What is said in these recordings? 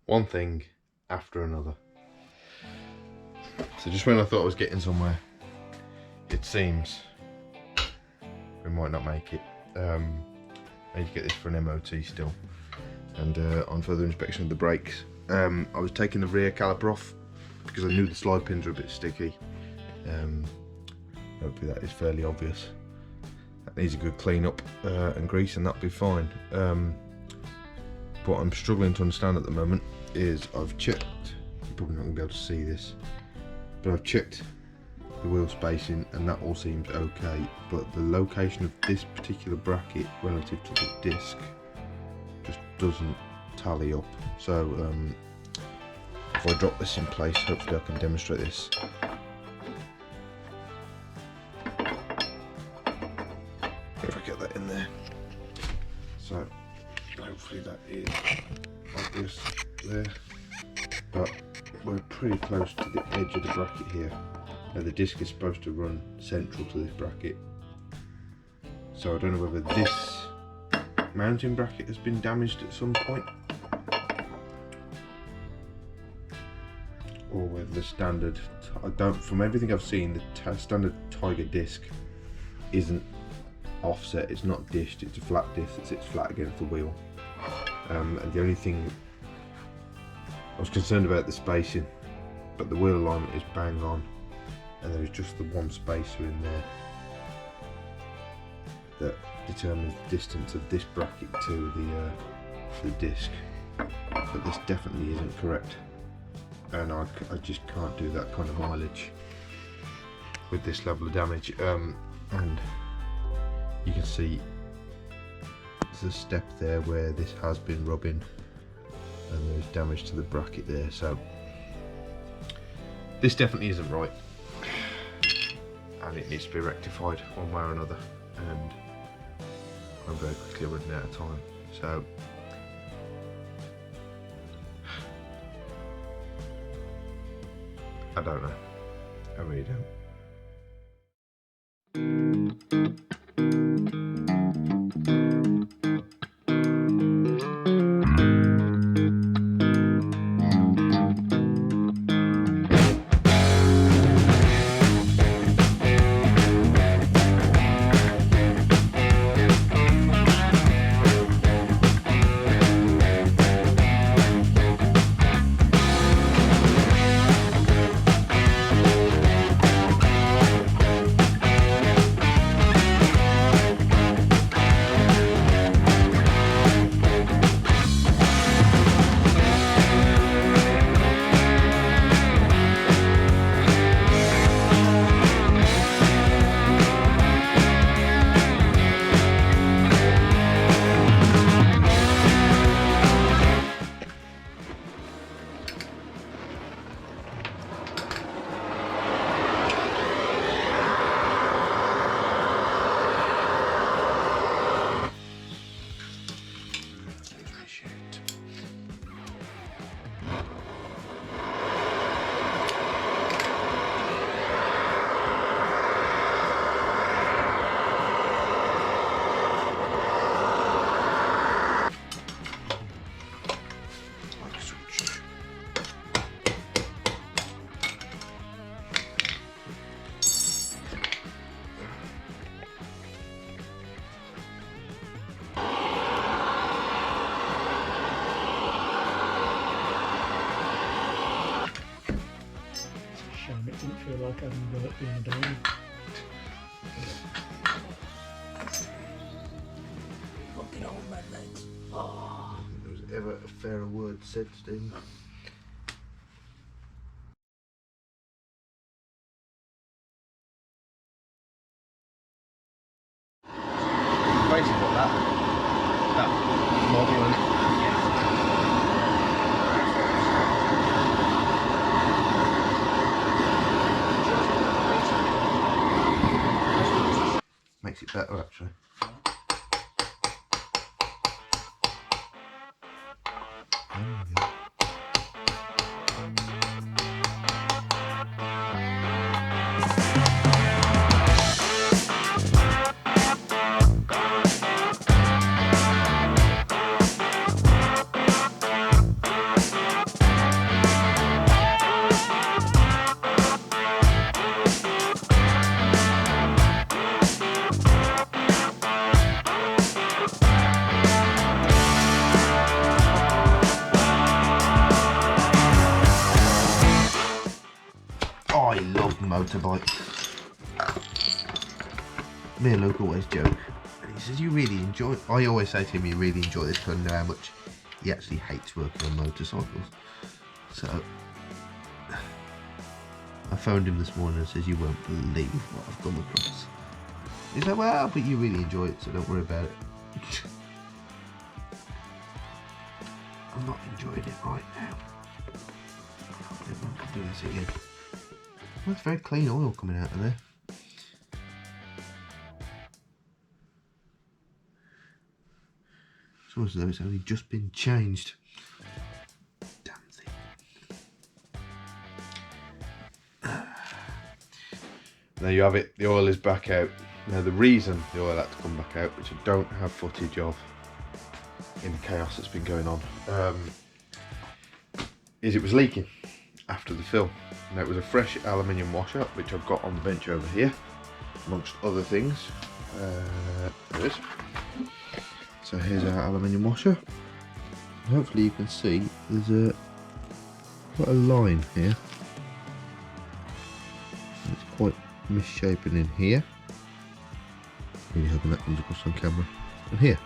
one thing after another. So just when I thought I was getting somewhere, it seems we might not make it. I need to get this for an MOT still, and on further inspection of the brakes. I was taking the rear caliper off because I knew the slide pins were a bit sticky. Hopefully that is fairly obvious. That needs a good clean up and grease, and that'll be fine. What I'm struggling to understand at the moment is I've checked, you're probably not going to be able to see this, but I've checked the wheel spacing and that all seems okay, but the location of this particular bracket relative to the disc just doesn't tally up. So if I drop this in place, hopefully I can demonstrate this. If I get that in there. So hopefully that is obvious there, but we're pretty close to the edge of the bracket here. Now the disc is supposed to run central to this bracket, so I don't know whether this mounting bracket has been damaged at some point, or whether the standard, from everything I've seen, the standard Tiger disc isn't offset, it's not dished, it's a flat disc that sits flat against the wheel. And the only thing I was concerned about the spacing, but the wheel alignment is bang on, and there is just the one spacer in there that determines the distance of this bracket to the disc. But this definitely isn't correct, and I just can't do that kind of mileage with this level of damage. And you can see there's a step there where this has been rubbing, and there's damage to the bracket there, so this definitely isn't right, and it needs to be rectified one way or another, and I'm very quickly running out of time, so I don't know, I really don't. It didn't feel like having work being done. Fucking old man legs. Oh. There was ever a fairer word said, Stephen. Basically what that model and makes it better actually. motorbike. Me and Luke always joke, and he says, you really enjoy, I always say to him, you really enjoy this, because I know how much he actually hates working on motorcycles. So I phoned him this morning and says, you won't believe what I've come across. He's like, well, but you really enjoy it, so don't worry about it. I'm not enjoying it right now. I can do this again. Well, it's very clean oil coming out of there. It's almost as though it's only just been changed. Damn thing. There you have it, the oil is back out. Now the reason the oil had to come back out, which I don't have footage of in the chaos that's been going on, is it was leaking after the fill. Now it was a fresh aluminium washer, which I've got on the bench over here, amongst other things. There it is. So here's our aluminium washer. Hopefully you can see there's quite a line here. It's quite misshapen in here. Really hoping that comes across on camera. And here.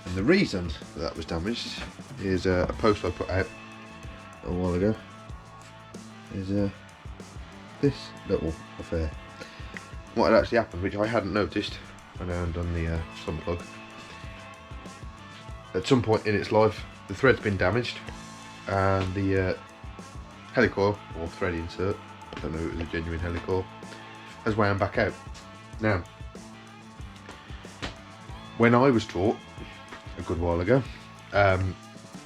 And the reason that was damaged is a post I put out a while ago. Is this little affair. What had actually happened, which I hadn't noticed when I undone the sun plug. At some point in its life, the thread's been damaged, and the helicoil or thread insert, I don't know if it was a genuine helicoil, has wound back out. Now, when I was taught a good while ago,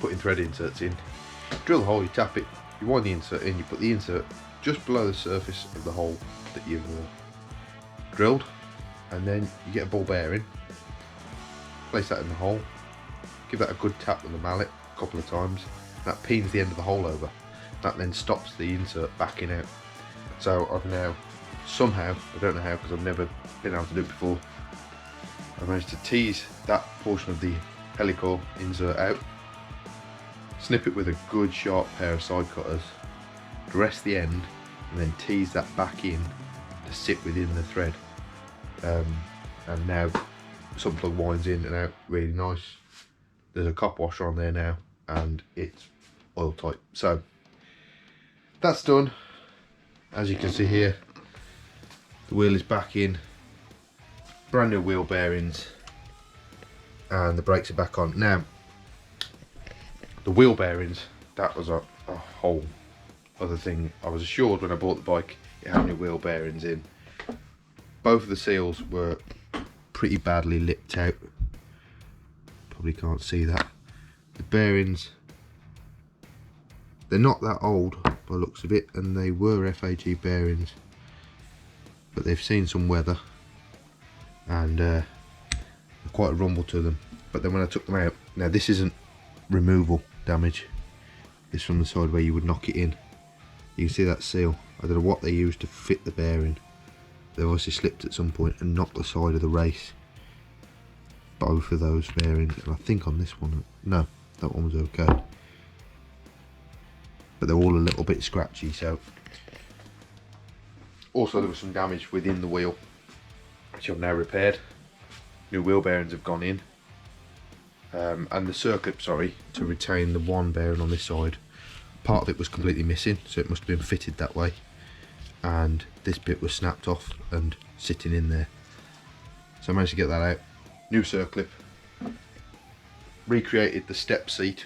putting thread inserts in, drill the hole, you tap it, you wind the insert in, you put the insert just below the surface of the hole that you've drilled, and then you get a ball bearing, place that in the hole, give that a good tap with the mallet a couple of times, and that pins the end of the hole over. That then stops the insert backing out. So I've now somehow, I don't know how because I've never been able to do it before, I've managed to tease that portion of the helicoil insert out, snip it with a good sharp pair of side cutters, dress the end, and then tease that back in to sit within the thread. And now sun plug winds in and out really nice. There's a cop washer on there now, and it's oil tight. So that's done. As you can see here, the wheel is back in, brand new wheel bearings, and the brakes are back on. Now, the wheel bearings, that was a whole other thing. I was assured when I bought the bike it had new wheel bearings in. Both of the seals were pretty badly lipped out. Probably can't see that. The bearings, they're not that old by the looks of it, and they were FAG bearings, but they've seen some weather and quite a rumble to them. But then when I took them out, now this isn't removal damage, it's from the side where you would knock it in. You can see that seal. I don't know what they used to fit the bearing. They obviously slipped at some point and knocked the side of the race. Both of those bearings, and I think on this one, no, that one was okay. But they're all a little bit scratchy. So also there was some damage within the wheel, which I've now repaired. New wheel bearings have gone in, and the circlip, sorry, to retain the one bearing on this side, part of it was completely missing, so it must have been fitted that way, and this bit was snapped off and sitting in there. So I managed to get that out. New circlip, recreated the step seat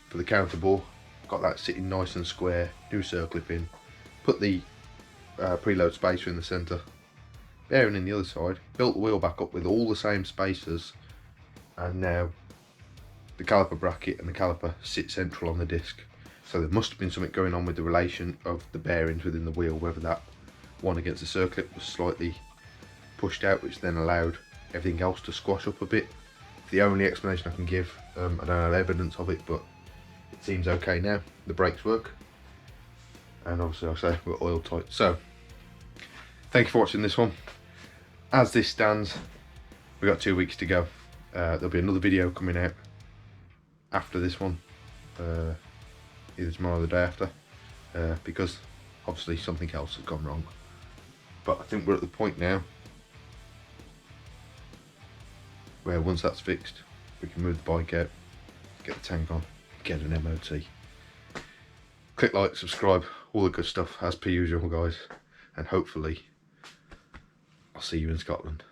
for the counter bore, got that sitting nice and square, new circlip in, put the preload spacer in the centre, bearing in the other side, built the wheel back up with all the same spacers, and now the caliper bracket and the caliper sit central on the disc. So there must have been something going on with the relation of the bearings within the wheel, whether that one against the circlip was slightly pushed out, which then allowed everything else to squash up a bit. The only explanation I can give, I don't have evidence of it, but it seems okay now. The brakes work, and obviously like I say, we're oil tight. So thank you for watching this one. As this stands, we've got 2 weeks to go. There'll be another video coming out after this one, either tomorrow or the day after, because obviously something else has gone wrong But I think we're at the point now where once that's fixed, we can move the bike out, get the tank on, get an MOT. Click like, subscribe, all the good stuff as per usual, guys, and hopefully I'll see you in Scotland.